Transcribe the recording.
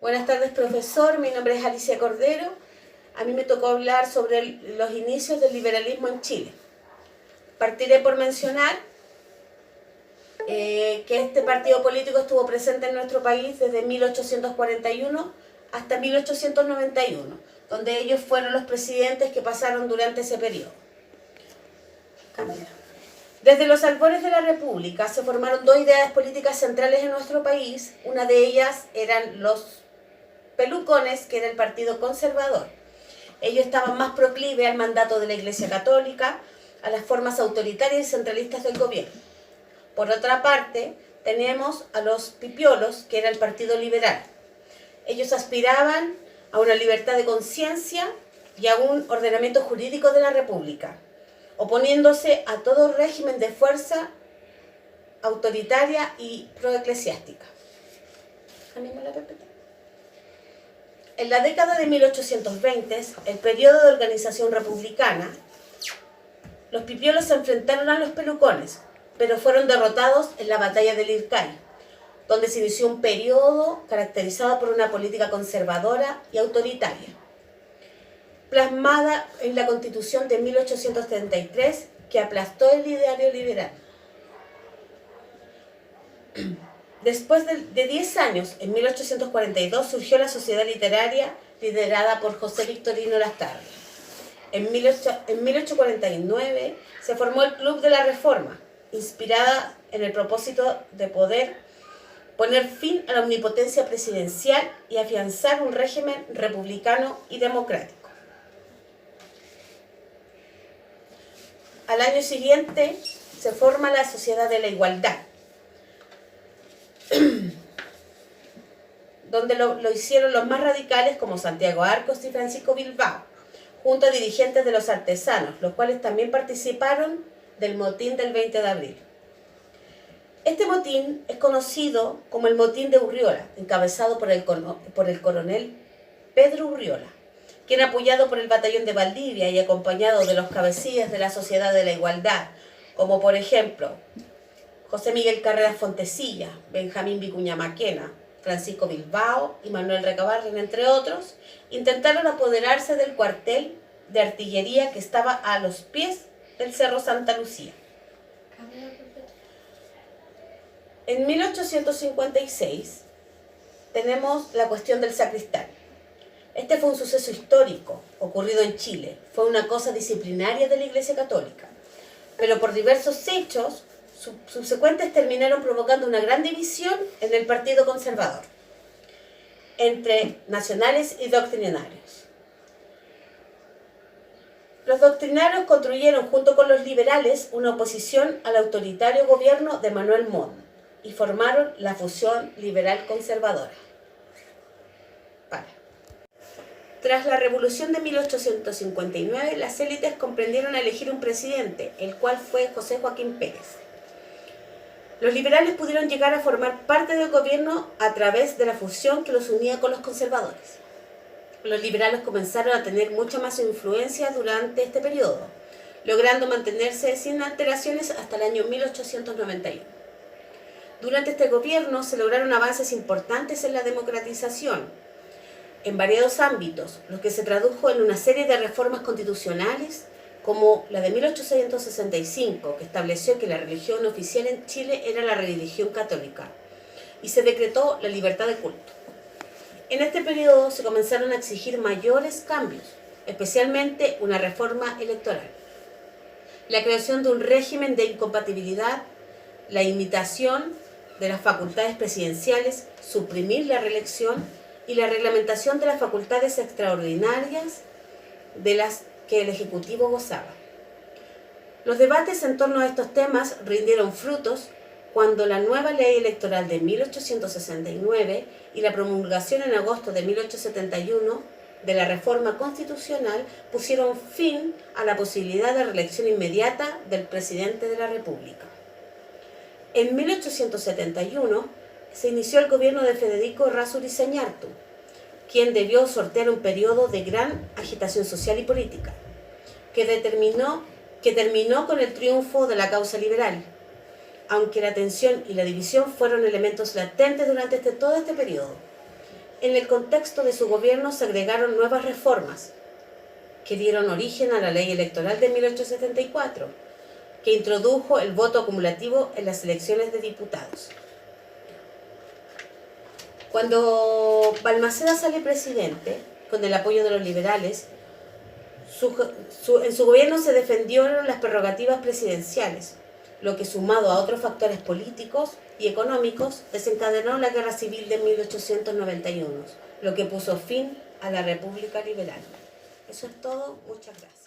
Buenas tardes, profesor. Mi nombre es Alicia Cordero. A mí me tocó hablar sobre los inicios del liberalismo en Chile. Partiré por mencionar que este partido político estuvo presente en nuestro país desde 1841 hasta 1891, donde ellos fueron los presidentes que pasaron durante ese periodo. Desde los albores de la República se formaron dos ideas políticas centrales en nuestro país. Una de ellas eran los pelucones, que era el Partido Conservador. Ellos estaban más proclives al mandato de la Iglesia Católica, a las formas autoritarias y centralistas del gobierno. Por otra parte, tenemos a los pipiolos, que era el Partido Liberal. Ellos aspiraban a una libertad de conciencia y a un ordenamiento jurídico de la República, oponiéndose a todo régimen de fuerza autoritaria y proeclesiástica. En la década de 1820, el periodo de organización republicana, los pipiolos se enfrentaron a los pelucones, pero fueron derrotados en la batalla del Ircay, donde se inició un periodo caracterizado por una política conservadora y autoritaria, plasmada en la Constitución de 1833, que aplastó el ideario liberal. Después de 10 años, en 1842, surgió la Sociedad Literaria liderada por José Victorino Lastarria. En 1849 se formó el Club de la Reforma, inspirada en el propósito de poder poner fin a la omnipotencia presidencial y afianzar un régimen republicano y democrático. Al año siguiente se forma la Sociedad de la Igualdad, donde lo hicieron los más radicales como Santiago Arcos y Francisco Bilbao, junto a dirigentes de los artesanos, los cuales también participaron del motín del 20 de abril. Este motín es conocido como el motín de Urriola, encabezado por el coronel Pedro Urriola, quien, apoyado por el batallón de Valdivia y acompañado de los cabecillas de la Sociedad de la Igualdad, como por ejemplo José Miguel Carreras Fontecilla, Benjamín Vicuña Maquena, Francisco Bilbao y Manuel Recabarren, entre otros, intentaron apoderarse del cuartel de artillería que estaba a los pies del Cerro Santa Lucía. En 1856 tenemos la cuestión del sacristán. Este fue un suceso histórico ocurrido en Chile. Fue una cosa disciplinaria de la Iglesia Católica, pero por diversos hechos subsecuentes terminaron provocando una gran división en el Partido Conservador entre nacionales y doctrinarios. Los doctrinarios construyeron junto con los liberales una oposición al autoritario gobierno de Manuel Montt y formaron la fusión liberal-conservadora. Tras la Revolución de 1859, las élites comprendieron elegir un presidente, el cual fue José Joaquín Pérez. Los liberales pudieron llegar a formar parte del gobierno a través de la fusión que los unía con los conservadores. Los liberales comenzaron a tener mucha más influencia durante este periodo, logrando mantenerse sin alteraciones hasta el año 1891. Durante este gobierno se lograron avances importantes en la democratización, en variados ámbitos, lo que se tradujo en una serie de reformas constitucionales, como la de 1865, que estableció que la religión oficial en Chile era la religión católica, y se decretó la libertad de culto. En este periodo se comenzaron a exigir mayores cambios, especialmente una reforma electoral, la creación de un régimen de incompatibilidad, la imitación de las facultades presidenciales, suprimir la reelección y la reglamentación de las facultades extraordinarias de las que el Ejecutivo gozaba. Los debates en torno a estos temas rindieron frutos cuando la nueva ley electoral de 1869 y la promulgación en agosto de 1871 de la reforma constitucional pusieron fin a la posibilidad de reelección inmediata del presidente de la República. En 1871 se inició el gobierno de Federico Errázuriz Zañartu, quien debió sortear un periodo de gran agitación social y política, que terminó con el triunfo de la causa liberal, aunque la tensión y la división fueron elementos latentes durante todo este periodo. En el contexto de su gobierno se agregaron nuevas reformas que dieron origen a la ley electoral de 1874, que introdujo el voto acumulativo en las elecciones de diputados. Cuando Balmaceda sale presidente, con el apoyo de los liberales, en su gobierno se defendieron las prerrogativas presidenciales, lo que sumado a otros factores políticos y económicos desencadenó la Guerra Civil de 1891, lo que puso fin a la República Liberal. Eso es todo, muchas gracias.